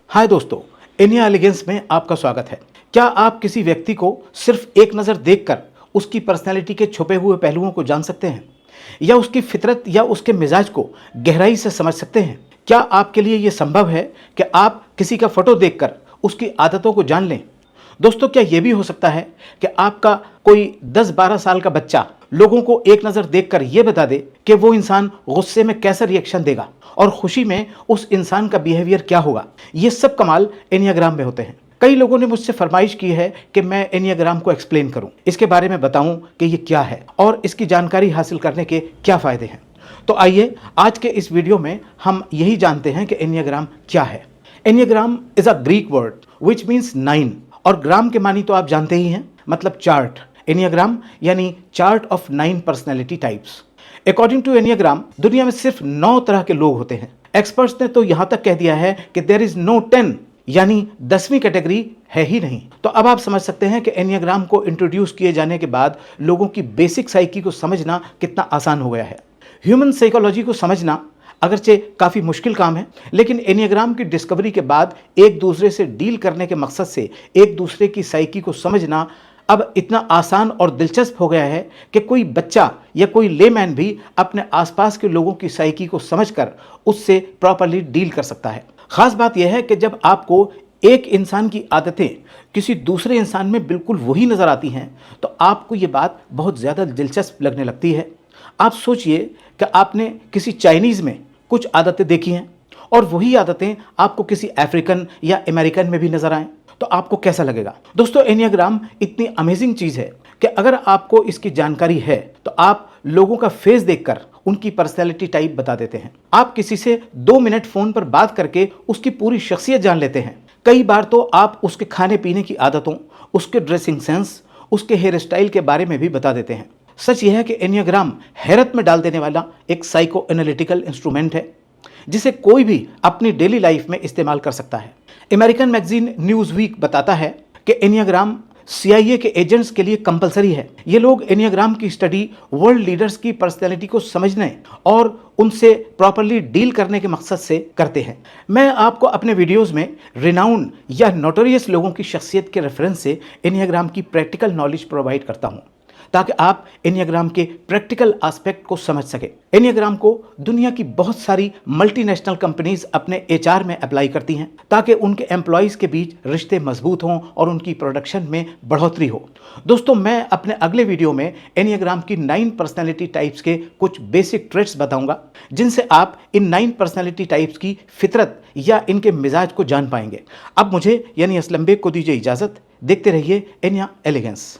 हाय दोस्तों, anyway elegance में आपका स्वागत है। क्या आप किसी व्यक्ति को सिर्फ एक नज़र देखकर उसकी पर्सनैलिटी के छुपे हुए पहलुओं को जान सकते हैं, या उसकी फितरत या उसके मिजाज को गहराई से समझ सकते हैं? क्या आपके लिए ये संभव है कि आप किसी का फोटो देखकर उसकी आदतों को जान लें? दोस्तों, क्या यह भी हो सकता है कि आपका कोई 10-12 साल का बच्चा लोगों को एक नज़र देखकर यह बता दे कि वो इंसान गुस्से में कैसा रिएक्शन देगा और खुशी में उस इंसान का बिहेवियर क्या होगा? ये सब कमाल एनियाग्राम में होते हैं। कई लोगों ने मुझसे फरमाइश की है कि मैं एनियाग्राम को एक्सप्लेन करूं, इसके बारे में बताऊं कि ये क्या है और इसकी जानकारी हासिल करने के क्या फ़ायदे हैं। तो आइए आज के इस वीडियो में हम यही जानते हैं कि एनियाग्राम क्या है। Enneagram is a Greek word which means 9 और ग्राम के मानी तो आप जानते ही हैं, मतलब चार्ट। एनियाग्राम यानी chart of 9 personality types. According to enneagram दुनिया में सिर्फ 9 तरह के लोग होते हैं। एक्सपर्ट्स ने तो यहां तक कह दिया है कि देयर इज नो 10 यानी 10वीं कैटेगरी है ही नहीं। तो अब आप समझ सकते हैं कि एनियाग्राम को इंट्रोड्यूस किए जाने के बाद लोगों की बेसिक साइकी को समझना कितना आसान हो गया है। ह्यूमन साइकोलॉजी को समझना अगरचे काफ़ी मुश्किल काम है, लेकिन एनियाग्राम की डिस्कवरी के बाद एक दूसरे से डील करने के मकसद से एक दूसरे की साइकी को समझना अब इतना आसान और दिलचस्प हो गया है कि कोई बच्चा या कोई लेमैन भी अपने आसपास के लोगों की साइकी को समझकर उससे प्रॉपर्ली डील कर सकता है। ख़ास बात यह है कि जब आपको एक इंसान की आदतें किसी दूसरे इंसान में बिल्कुल वही नज़र आती हैं तो आपको ये बात बहुत ज़्यादा दिलचस्प लगने लगती है। आप सोचिए कि आपने किसी चाइनीज़ में कुछ आदतें देखी हैं और वही आदतें आपको फेसिकन अफ्रीकन या अमेरिकन में भी नज़र आएँ तो आपको कैसा लगेगा? दोस्तों, एनियाग्राम इतनी अमेजिंग चीज़ है कि अगर आपको इसकी जानकारी है तो आप लोगों का फेस देखकर उनकी पर्सनैलिटी टाइप बता देते हैं। आप किसी से 2 मिनट फ़ोन पर बात करके उसकी पूरी शख्सियत जान लेते हैं। कई बार तो आप उसके खाने पीने की आदतों, उसके ड्रेसिंग सेंस, उसके हेयर स्टाइल के बारे में भी बता देते हैं। सच यह है कि एनियाग्राम हैरत में डाल देने वाला एक साइको एनालिटिकल इंस्ट्रूमेंट है जिसे कोई भी अपनी डेली लाइफ में इस्तेमाल कर सकता है। अमेरिकन मैगजीन न्यूज़ वीक बताता है कि एनियाग्राम CIA के एजेंट्स के लिए कंपलसरी है। ये लोग एनियाग्राम की स्टडी वर्ल्ड लीडर्स की पर्सनैलिटी को समझने और उनसे प्रॉपर्ली डील करने के मकसद से करते हैं। मैं आपको अपने वीडियोस में रिनाउंड या नोटोरियस लोगों की शख्सियत के रेफरेंस से एनियाग्राम की प्रैक्टिकल नॉलेज प्रोवाइड करता हूँ ताकि आप एनियाग्राम के प्रैक्टिकल एस्पेक्ट को समझ सकें। एनियाग्राम को दुनिया की बहुत सारी मल्टीनेशनल कंपनीज अपने HR में अप्लाई करती हैं ताकि उनके एम्प्लॉयज़ के बीच रिश्ते मजबूत हों और उनकी प्रोडक्शन में बढ़ोतरी हो। दोस्तों, मैं अपने अगले वीडियो में एनियाग्राम की 9 पर्सनैलिटी टाइप्स के कुछ बेसिक ट्रेट्स बताऊंगा जिनसे आप इन 9 पर्सनैलिटी टाइप्स की फितरत या इनके मिजाज को जान पाएंगे। अब मुझे यानी असलम बेग को दीजिए इजाज़त। देखते रहिए एनिया एलिगेंस।